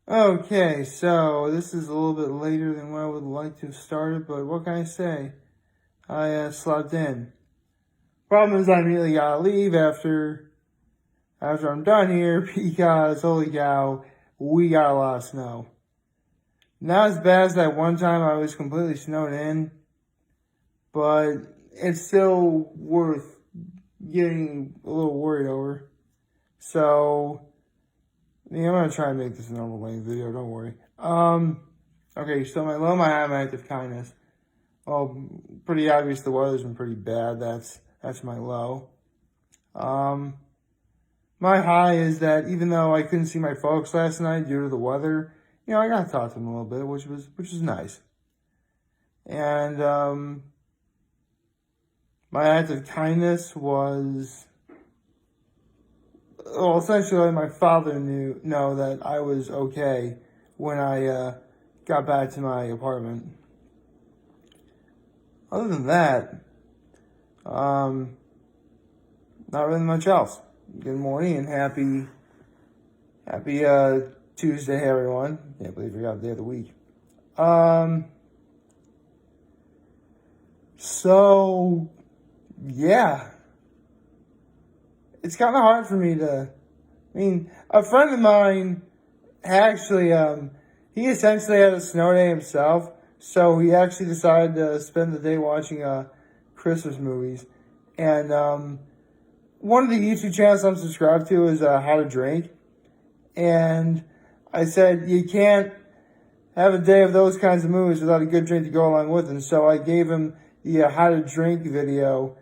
Okay, so this is a little bit later than what I would like to have started, but what can I say? I slept in. Problem is, I immediately gotta leave after I'm done here because holy cow, we got a lot of snow. Not as bad as that one time I was completely snowed in, but it's still worth getting a little worried over. So, yeah, I'm gonna try and make this a normal length video. Don't worry. Okay. So my low, my high, my active kindness. Well, pretty obvious. The weather's been pretty bad. That's my low. Um, my high is that even though I couldn't see my folks last night due to the weather, I got to talk to them a little bit, which was nice. And my act of kindness was, well, essentially my father know that I was okay when I got back to my apartment. Other than that, not really much else. Good morning and happy Tuesday, everyone. Can't believe we got the day of the week. So yeah, it's kind of hard for me to. I mean, a friend of mine actually, he essentially had a snow day himself, so he actually decided to spend the day watching Christmas movies. And one of the YouTube channels I'm subscribed to is How to Drink. And I said, you can't have a day of those kinds of movies without a good drink to go along with it. And so I gave him the How to Drink video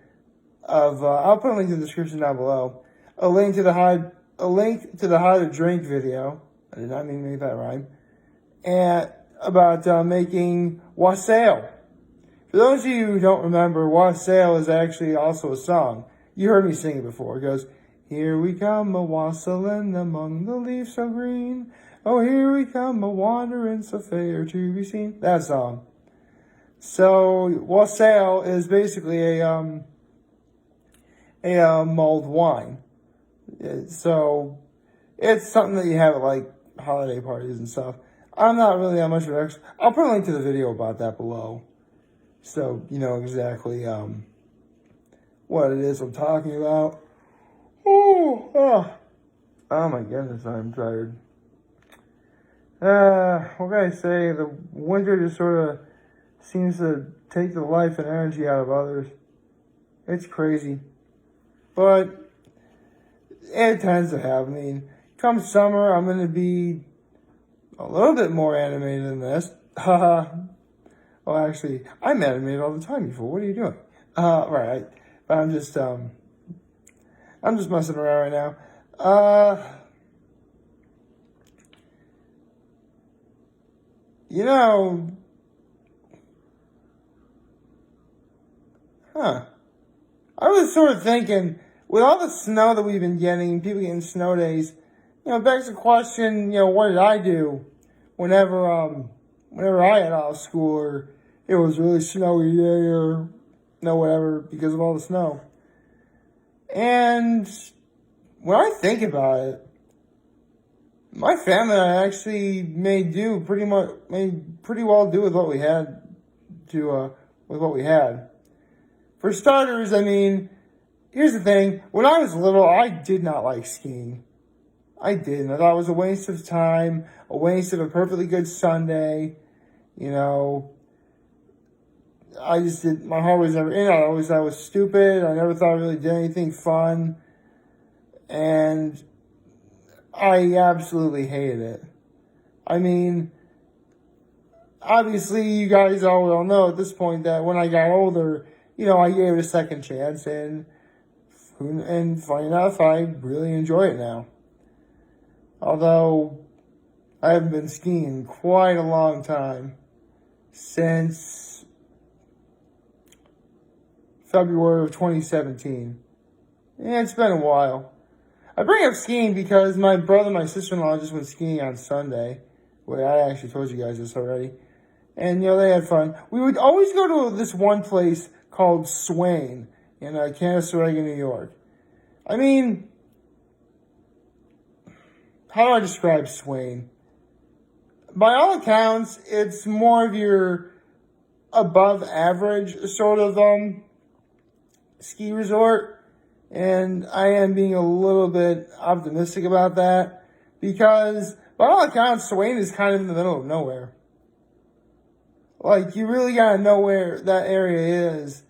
of, I'll put a link in the description down below, a link to the How to Drink video. I did not mean to make that rhyme. And about making Wassail. For those of you who don't remember, Wassail is actually also a song. You heard me sing it before. It goes, here we come a-wassailing among the leaves so green. Oh, here we come a-wandering so fair to be seen. That song. So, Wassail is basically a mulled wine. So, it's something that you have at, like, holiday parties and stuff. I'm not really that much of an expert. I'll put a link to the video about that below. So, you know exactly what it is I'm talking about. Oh my goodness, I'm tired. What can I say? The winter just sort of seems to take the life and energy out of others. It's crazy. But it tends to have. I mean, come summer, I'm going to be a little bit more animated than this. Well, actually, I'm animated all the time before. What are you doing? Right. But I'm just messing around right now. You know, I was sort of thinking, with all the snow that we've been getting, people getting snow days, it begs the question, what did I do whenever I had out of school or it was really snowy day or whatever because of all the snow. And when I think about it, my family and I actually made pretty well do with what we had For starters, I mean, here's the thing. When I was little, I did not like skiing. I didn't. I thought it was a waste of time, a waste of a perfectly good Sunday. I just did. My heart was never in it. I always thought I was stupid. I never thought I really did anything fun. And I absolutely hated it. I mean, obviously, you guys all know at this point that when I got older, I gave it a second chance, and funny enough, I really enjoy it now. Although, I haven't been skiing in quite a long time, since February of 2017. Yeah, it's been a while. I bring up skiing because my brother and my sister-in-law just went skiing on Sunday. Wait, I actually told you guys this already. And, they had fun. We would always go to this one place called Swain in Canastawega, New York. I mean, how do I describe Swain? by all accounts, it's more of your above average sort of ski resort. And I am being a little bit optimistic about that because, by all accounts, Swain is kind of in the middle of nowhere. Like, you really gotta know where that area is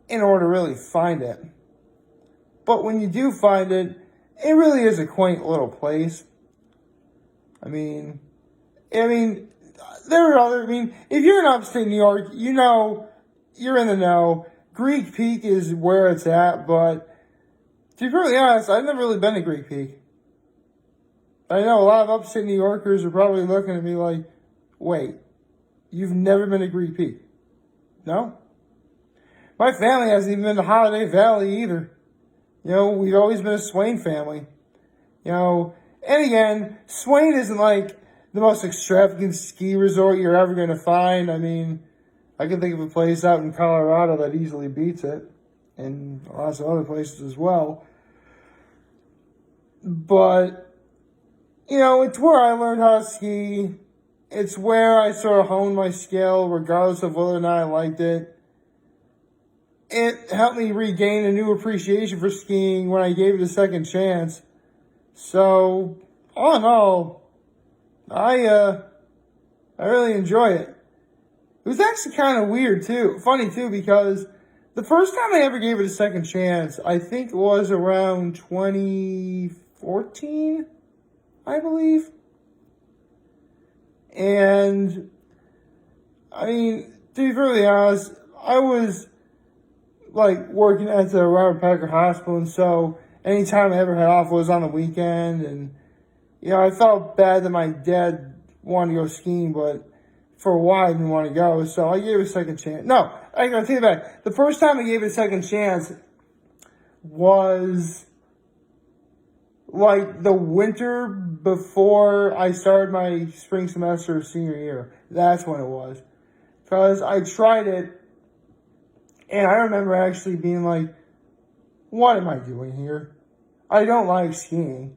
in order to really find it. But when you do find it, it really is a quaint little place. I mean, there are other, if you're in upstate New York, you know, you're in the know. Greek Peak is where it's at, but to be perfectly honest, I've never really been to Greek Peak. I know a lot of upstate New Yorkers are probably looking at me like, wait, you've never been to Greek Peak? No? My family hasn't even been to Holiday Valley either. You know, we've always been a Swain family. You know, and again, Swain isn't like the most extravagant ski resort you're ever going to find. I mean, I can think of a place out in Colorado that easily beats it, and lots of other places as well. But, you know, it's where I learned how to ski. It's where I sort of honed my skill, regardless of whether or not I liked it. It helped me regain a new appreciation for skiing when I gave it a second chance. So, all in all, I really enjoy it. It was actually kind of weird too, funny too, because the first time I ever gave it a second chance, I think it was around 2014, I believe. And, I mean, to be really honest, I was like working at the Robert Packer Hospital, and so anytime I ever had off was on the weekend, and you know, I felt bad that my dad wanted to go skiing, but for a while I didn't want to go, so I gave it a second chance. No, I gotta take it back. The first time I gave it a second chance was like the winter before I started my spring semester of senior year. That's when it was. Because I tried it, and I remember actually being like, what am I doing here? I don't like skiing.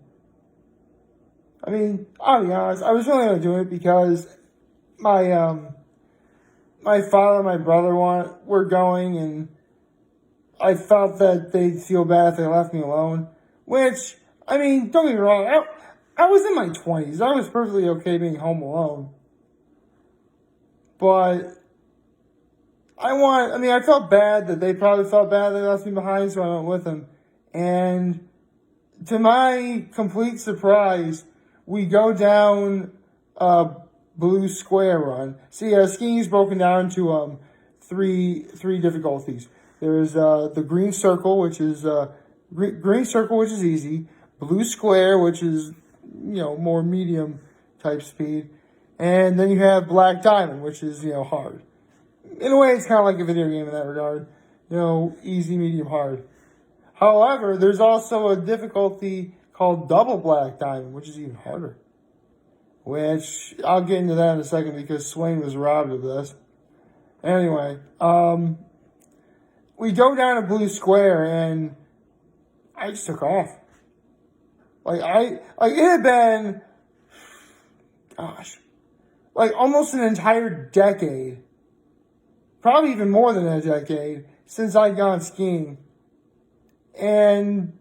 I mean, I'll be honest, I was really only doing it because my father and my brother were going, and I felt that they'd feel bad if they left me alone. Which, I mean, don't get me wrong, I was in my 20s. I was perfectly okay being home alone. But I felt bad that they probably felt bad they left me behind, so I went with them. And to my complete surprise, we go down a blue square run. See, skiing is broken down into three difficulties. There's the green circle, which is easy. Blue square, which is, you know, more medium type speed. And then you have black diamond, which is, you know, hard. In a way, it's kind of like a video game in that regard. You know, easy, medium, hard. However, there's also a difficulty called double black diamond, which is even harder. Which, I'll get into that in a second because Swain was robbed of this. Anyway, we go down a blue square and I just took off. It had been, like almost an entire decade, probably even more than a decade, since I'd gone skiing. And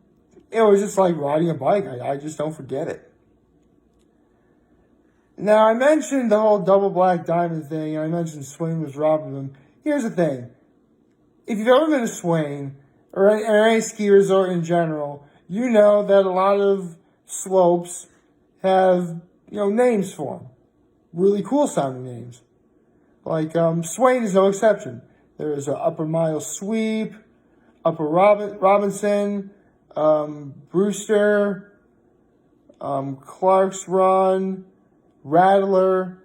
it was just like riding a bike. I just don't forget it. Now, I mentioned the whole double black diamond thing, and I mentioned Swain was robbing them. Here's the thing. If you've ever been to Swain, or any ski resort in general, you know that a lot of slopes have, you know, names for them. Really cool sounding names. Like, Swain is no exception. There's a Upper Mile Sweep, Upper Robinson, Brewster, Clark's Run, Rattler.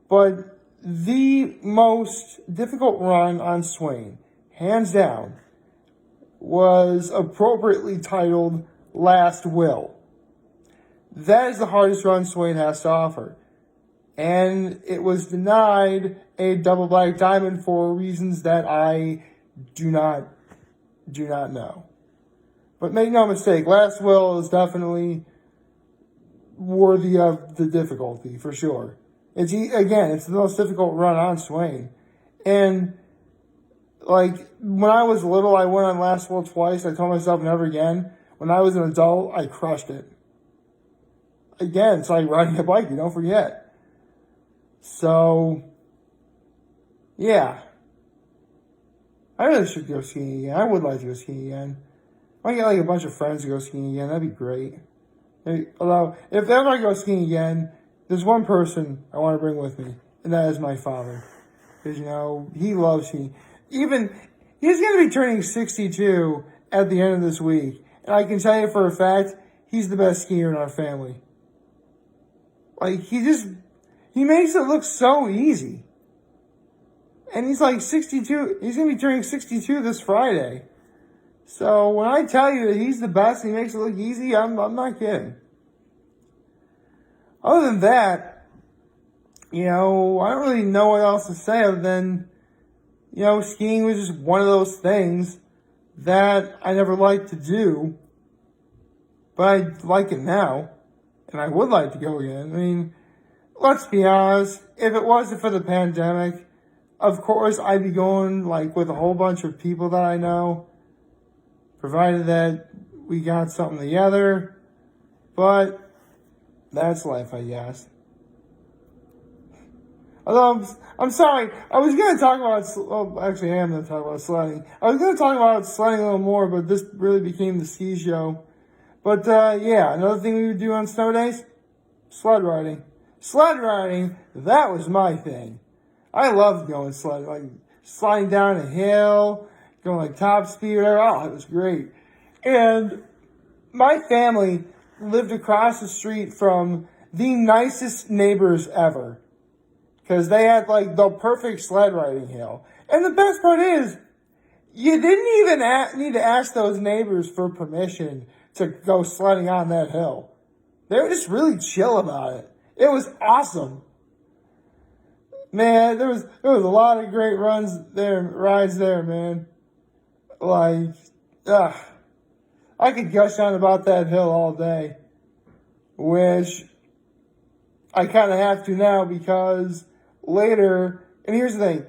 But the most difficult run on Swain, hands down, was appropriately titled Last Will. That is the hardest run Swain has to offer. And it was denied a double black diamond for reasons that I do not know. But make no mistake, Last Will is definitely worthy of the difficulty, for sure. It's the most difficult run on Swain. And, like, when I was little, I went on Last World twice. I told myself never again. When I was an adult, I crushed it. Again, it's like riding a bike. You don't forget. So, yeah. I really should go skiing again. I would like to go skiing again. I might get like a bunch of friends to go skiing again. That'd be great. Although, if ever I go skiing again, there's one person I want to bring with me, and that is my father. Because, he loves skiing. He's going to be turning 62 at the end of this week. And I can tell you for a fact, he's the best skier in our family. Like, he makes it look so easy. And he's like 62. He's going to be turning 62 this Friday. So when I tell you that he's the best and he makes it look easy, I'm not kidding. Other than that, I don't really know what else to say other than, skiing was just one of those things that I never liked to do. But I like it now. And I would like to go again. I mean, let's be honest. If it wasn't for the pandemic, of course I'd be going like with a whole bunch of people that I know. Provided that we got something together. But that's life, I guess. Although, I'm sorry. I was going to talk about, actually I am going to talk about sledding. I was going to talk about sledding a little more, but this really became the ski show. But, yeah, another thing we would do on snow days, sled riding. Sled riding, that was my thing. I loved going sledding, like sliding down a hill, going like top speed, whatever. Oh, it was great. And my family lived across the street from the nicest neighbors ever. Because they had like the perfect sled riding hill. And the best part is, you didn't even need to ask those neighbors for permission to go sledding on that hill. They were just really chill about it. It was awesome. Man, there was a lot of great rides there, man. Like, I could gush on about that hill all day. Which I kind of have to now because later, and here's the thing.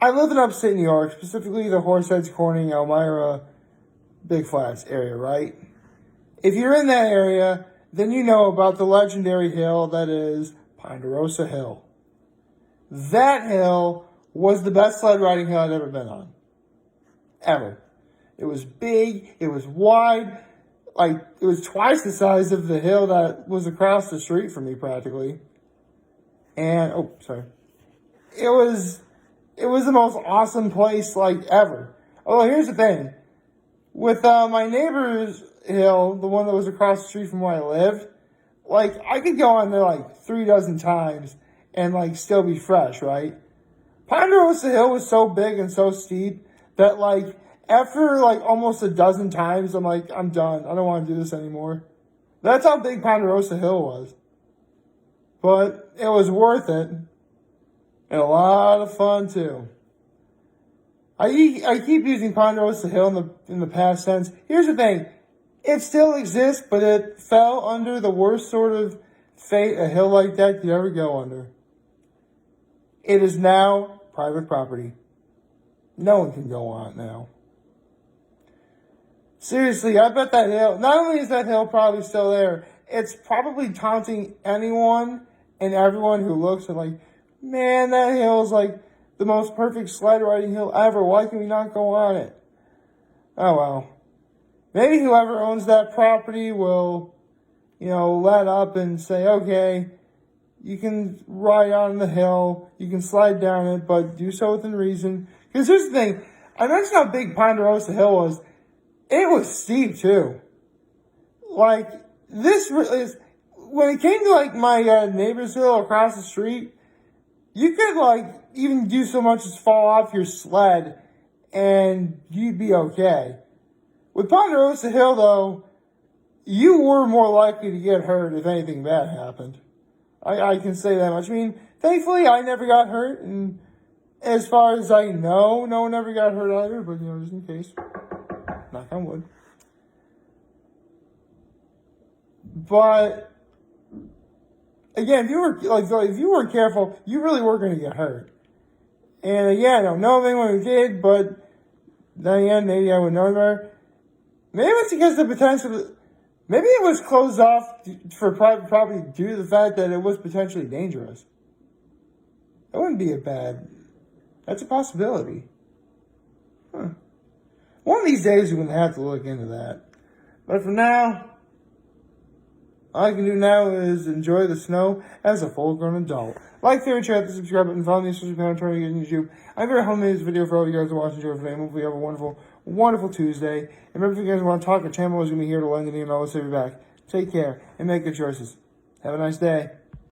I live in upstate New York, specifically the Horseheads, Corning, Elmira, Big Flats area, right? If you're in that area, then you know about the legendary hill that is Ponderosa Hill. That hill was the best sled riding hill I'd ever been on. Ever. It was big, it was wide, like, it was twice the size of the hill that was across the street from me, practically. And, It was the most awesome place, like, ever. Although, here's the thing. With my neighbor's hill, the one that was across the street from where I lived, like, I could go on there, like, 3 times and, like, still be fresh, right? Ponderosa Hill was so big and so steep that, like, after, like, almost a dozen times, I'm like, I'm done. I don't want to do this anymore. That's how big Ponderosa Hill was. But it was worth it. And a lot of fun, too. I keep using Ponderosa Hill in the past tense. Here's the thing. It still exists, but it fell under the worst sort of fate a hill like that could ever go under. It is now private property. No one can go on it now. Seriously, I bet that hill, not only is that hill probably still there, it's probably taunting anyone and everyone who looks and like, man, that hill is like the most perfect sled riding hill ever. Why can we not go on it? Oh, well. Maybe whoever owns that property will, let up and say, okay, you can ride on the hill, you can slide down it, but do so within reason. Because here's the thing, I mentioned how big Ponderosa Hill was. It was steep, too. Like, this is, when it came to, like, my neighbor's hill across the street, you could, like, even do so much as fall off your sled, and you'd be okay. With Ponderosa Hill, though, you were more likely to get hurt if anything bad happened. I can say that much. I mean, thankfully, I never got hurt, and as far as I know, no one ever got hurt either, but, just in case. Knock on wood. But, again, if you were if you weren't careful, you really were going to get hurt. And again, I don't know of anyone who did, but then again, maybe I would know better. Maybe it's because the potential. Maybe it was closed off for private property due to the fact that it was potentially dangerous. That wouldn't be a bad. That's a possibility. Huh. One of these days, we're going to have to look into that. But for now, all I can do now is enjoy the snow as a full-grown adult. Like, favorite, share, the subscribe button, follow me on social media, trying to get on YouTube. I'm very home made this video for all you guys to watch and enjoy for me. Hopefully you have a wonderful, wonderful Tuesday. And remember, if you guys want to talk, our channel is going to be here to lend you and always have your back. Take care and make good choices. Have a nice day.